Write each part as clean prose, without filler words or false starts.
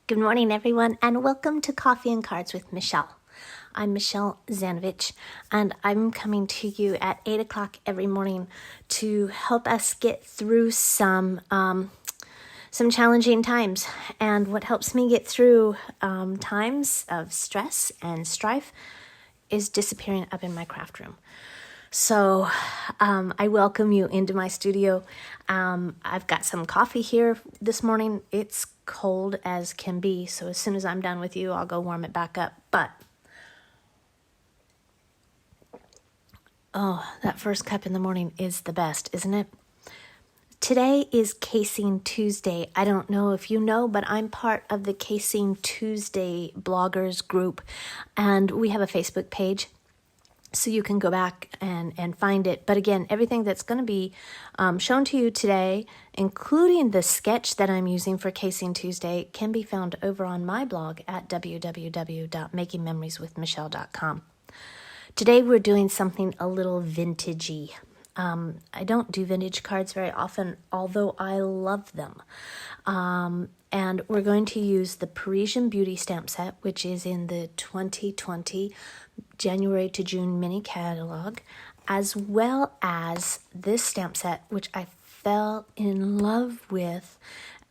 Good morning, everyone, and welcome to Coffee and Cards with Michelle. I'm Michelle Zanovich, and I'm coming to you at 8 o'clock every morning to help us get through some challenging times. And what helps me get through times of stress and strife is disappearing up in my craft room. So I welcome you into my studio. I've got some coffee here this morning. It's cold as can be, so as soon as I'm done with you, I'll go warm it back up. But, oh, that first cup in the morning is the best, isn't it? Today is Casing Tuesday. I don't know if you know, but I'm part of the Casing Tuesday bloggers group, and we have a Facebook page. So you can go back and find it. But again, everything that's going to be shown to you today, including the sketch that I'm using for Casing Tuesday, can be found over on my blog at www.makingmemorieswithmichelle.com. Today we're doing something a little vintagey. I don't do vintage cards very often, although I love them. And we're going to use the Parisian Beauty stamp set, which is in the 2020 January to June mini catalog, as well as this stamp set, which I fell in love with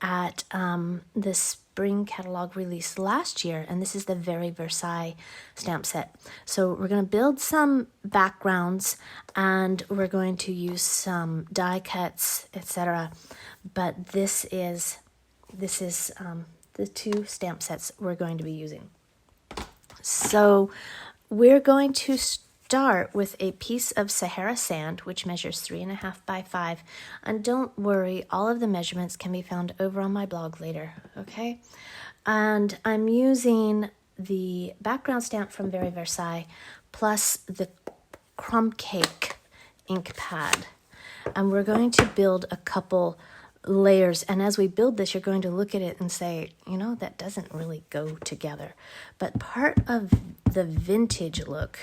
at the spring catalog release last year, and this is the Versailles stamp set. So we're going to build some backgrounds, and we're going to use some die cuts, etc. But this is the two stamp sets we're going to be using. So we're going to start with a piece of Sahara sand, which measures 3.5 by 5. And don't worry, all of the measurements can be found over on my blog later, okay? And I'm using the background stamp from Versailles plus the crumb cake ink pad. And we're going to build a couple layers, and as we build this, you're going to look at it and say, you know, that doesn't really go together. But part of the vintage look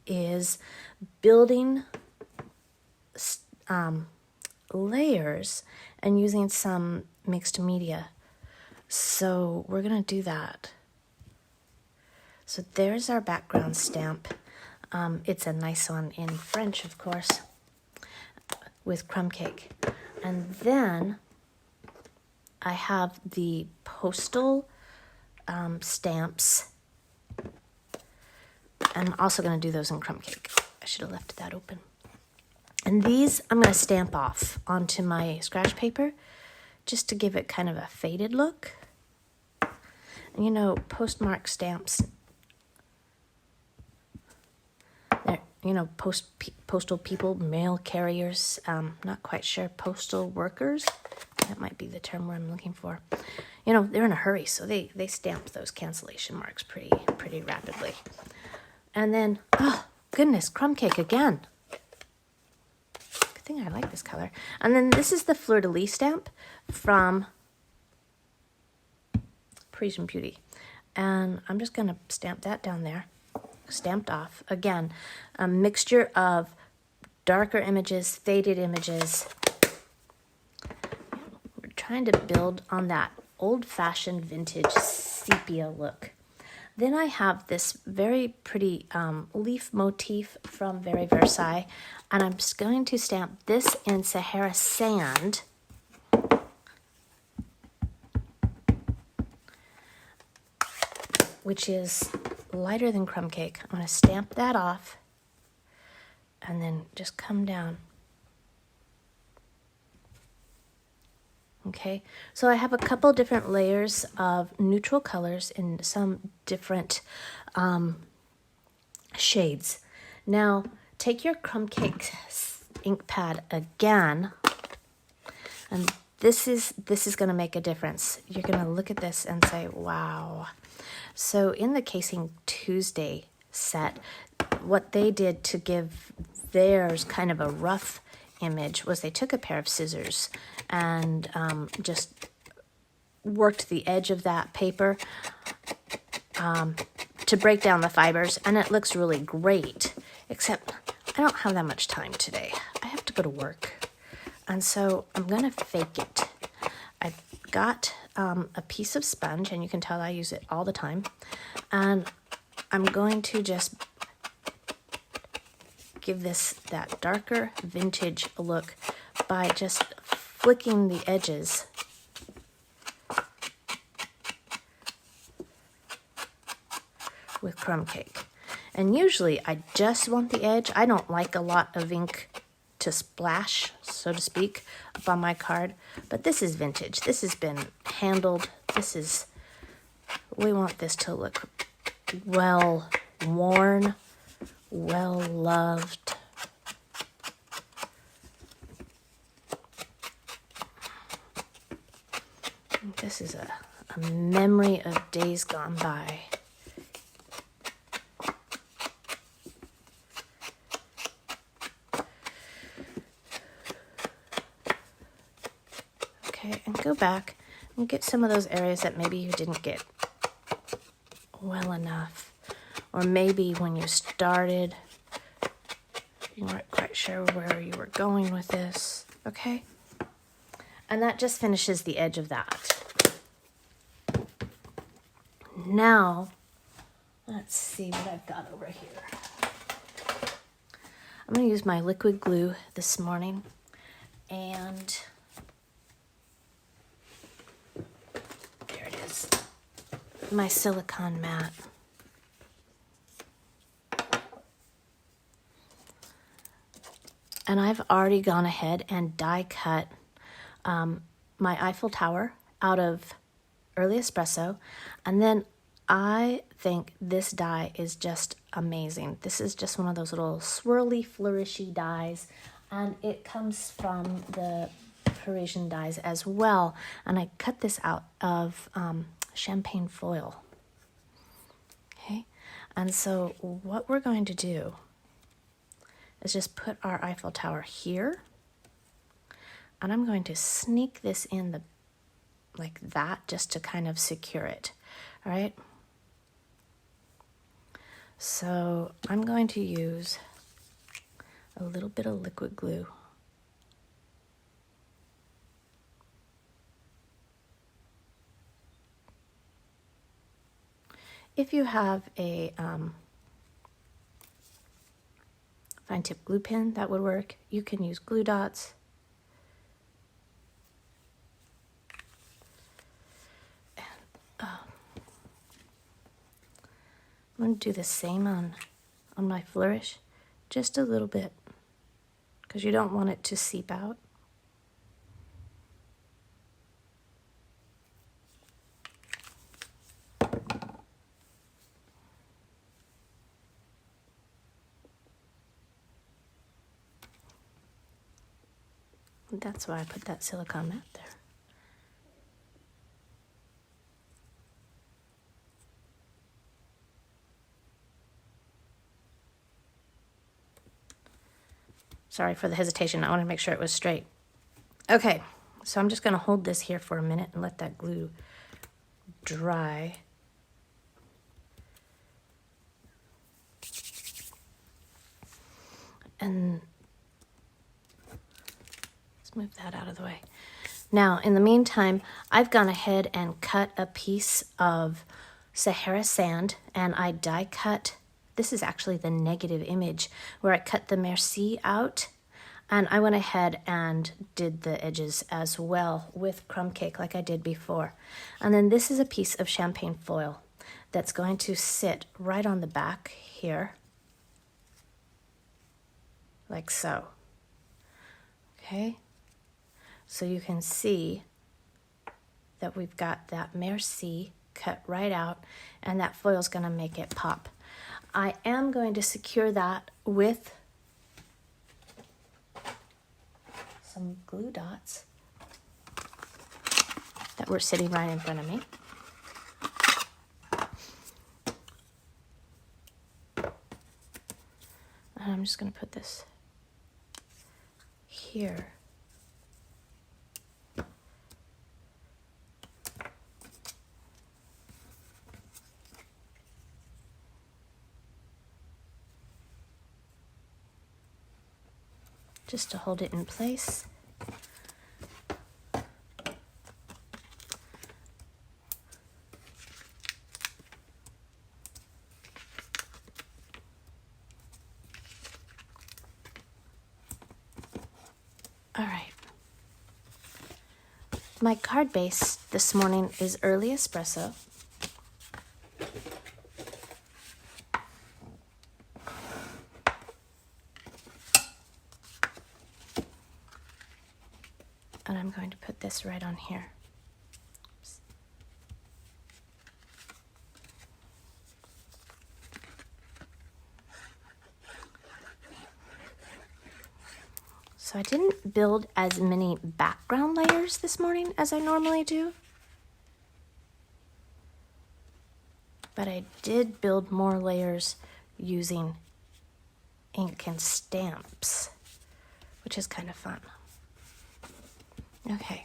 is building layers and using some mixed media. So we're going to do that. So there's our background stamp. It's a nice one in French, of course, with crumb cake. And then I have the postal stamps. I'm also going to do those in crumb cake. I should have left that open. And these I'm going to stamp off onto my scratch paper just to give it kind of a faded look. And you know, postmark stamps, postal people, mail carriers, not quite sure, postal workers, that might be the term I'm looking for. You know, they're in a hurry, so they stamp those cancellation marks pretty rapidly. And then, oh, goodness, crumb cake again. Good thing I like this color. And then this is the fleur-de-lis stamp from Parisian Beauty. And I'm just going to stamp that down there. Stamped off. Again, a mixture of darker images, faded images. We're trying to build on that old-fashioned vintage sepia look. Then I have this very pretty leaf motif from Versailles, and I'm just going to stamp this in Sahara sand. Which is lighter than crumb cake. I'm going to stamp that off and then just come down. Okay, so I have a couple different layers of neutral colors in some different shades. Now, take your crumb cake ink pad again, and this is going to make a difference. You're going to look at this and say, wow. So in the Casing Tuesday set, what they did to give theirs kind of a rough image was they took a pair of scissors and just worked the edge of that paper to break down the fibers, and it looks really great, except I don't have that much time today. I have to go to work, and so I'm going to fake it. I've got a piece of sponge, and you can tell I use it all the time, and I'm going to just give this that darker vintage look by just flicking the edges with crumb cake. And usually I just want the edge. I don't like a lot of ink to splash, so to speak, up on my card, but this is vintage. This has been handled. We want this to look well worn, well loved. This is a memory of days gone by. Okay, and go back and get some of those areas that maybe you didn't get well enough. Or maybe when you started, you weren't quite sure where you were going with this, okay? And that just finishes the edge of that. Now, let's see what I've got over here. I'm going to use my liquid glue this morning, and there it is, my silicone mat. And I've already gone ahead and die cut my Eiffel Tower out of Early Espresso. And then I think this die is just amazing. This is just one of those little swirly, flourishy dies. And it comes from the Parisian dies as well. And I cut this out of champagne foil. Okay. And so what we're going to do is just put our Eiffel Tower here, and I'm going to sneak this in like that just to kind of secure it, all right? So I'm going to use a little bit of liquid glue. If you have a fine tip glue pen, that would work. You can use glue dots. And, I'm going to do the same on my flourish, just a little bit, because you don't want it to seep out. That's why I put that silicone mat there. Sorry for the hesitation. I want to make sure it was straight. Okay, so I'm just going to hold this here for a minute and let that glue dry. And move that out of the way. Now, in the meantime, I've gone ahead and cut a piece of Sahara sand, and I die cut. This is actually the negative image where I cut the merci out, and I went ahead and did the edges as well with crumb cake like I did before. And then this is a piece of champagne foil that's going to sit right on the back here, like so. Okay. So you can see that we've got that merci cut right out, and that foil is going to make it pop. I am going to secure that with some glue dots that were sitting right in front of me. And I'm just going to put this here. Just to hold it in place. All right. My card base this morning is early espresso. And I'm going to put this right on here. Oops. So I didn't build as many background layers this morning as I normally do. But I did build more layers using ink and stamps, which is kind of fun. Okay.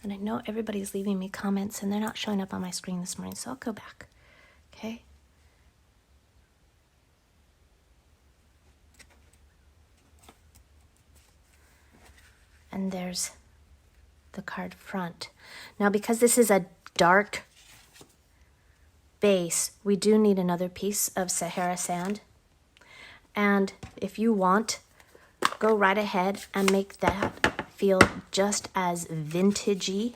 And I know everybody's leaving me comments and they're not showing up on my screen this morning, so I'll go back. Okay? And there's the card front. Now, because this is a dark base, we do need another piece of Sahara sand. And if you want, go right ahead and make that feel just as vintagey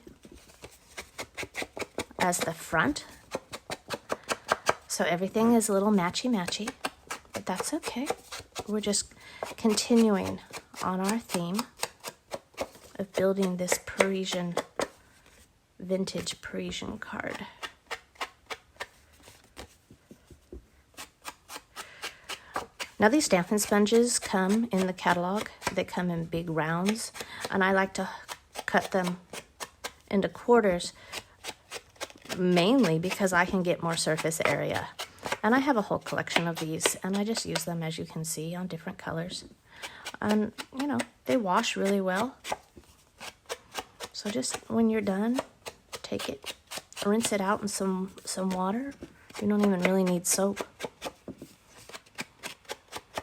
as the front. So everything is a little matchy-matchy, but that's okay. We're just continuing on our theme of building this Parisian, vintage Parisian card. Now these stamping sponges come in the catalog. They come in big rounds, and I like to cut them into quarters, mainly because I can get more surface area. And I have a whole collection of these, and I just use them, as you can see, on different colors. And, you know, they wash really well. So just when you're done, take it, rinse it out in some water. You don't even really need soap.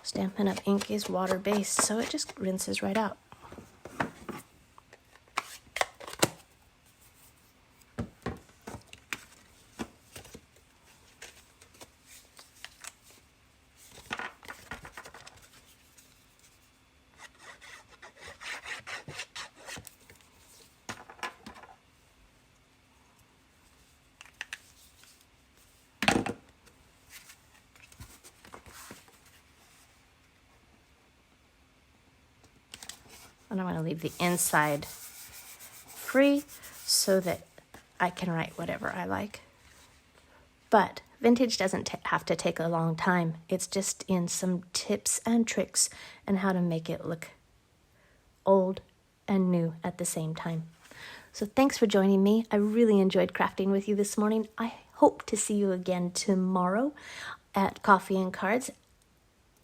Stampin' Up! Ink is water-based, so it just rinses right out. And I'm going to leave the inside free so that I can write whatever I like. But vintage doesn't have to take a long time. It's just in some tips and tricks and how to make it look old and new at the same time. So thanks for joining me. I really enjoyed crafting with you this morning. I hope to see you again tomorrow at Coffee and Cards,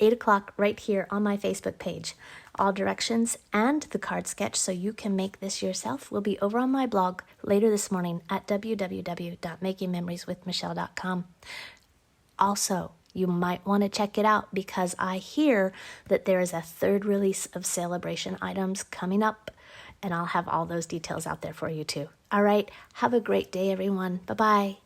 8 o'clock right here on my Facebook page. All directions and the card sketch so you can make this yourself will be over on my blog later this morning at www.makingmemorieswithmichelle.com. Also, you might want to check it out because I hear that there is a third release of celebration items coming up, and I'll have all those details out there for you too. All right, have a great day, everyone. Bye-bye.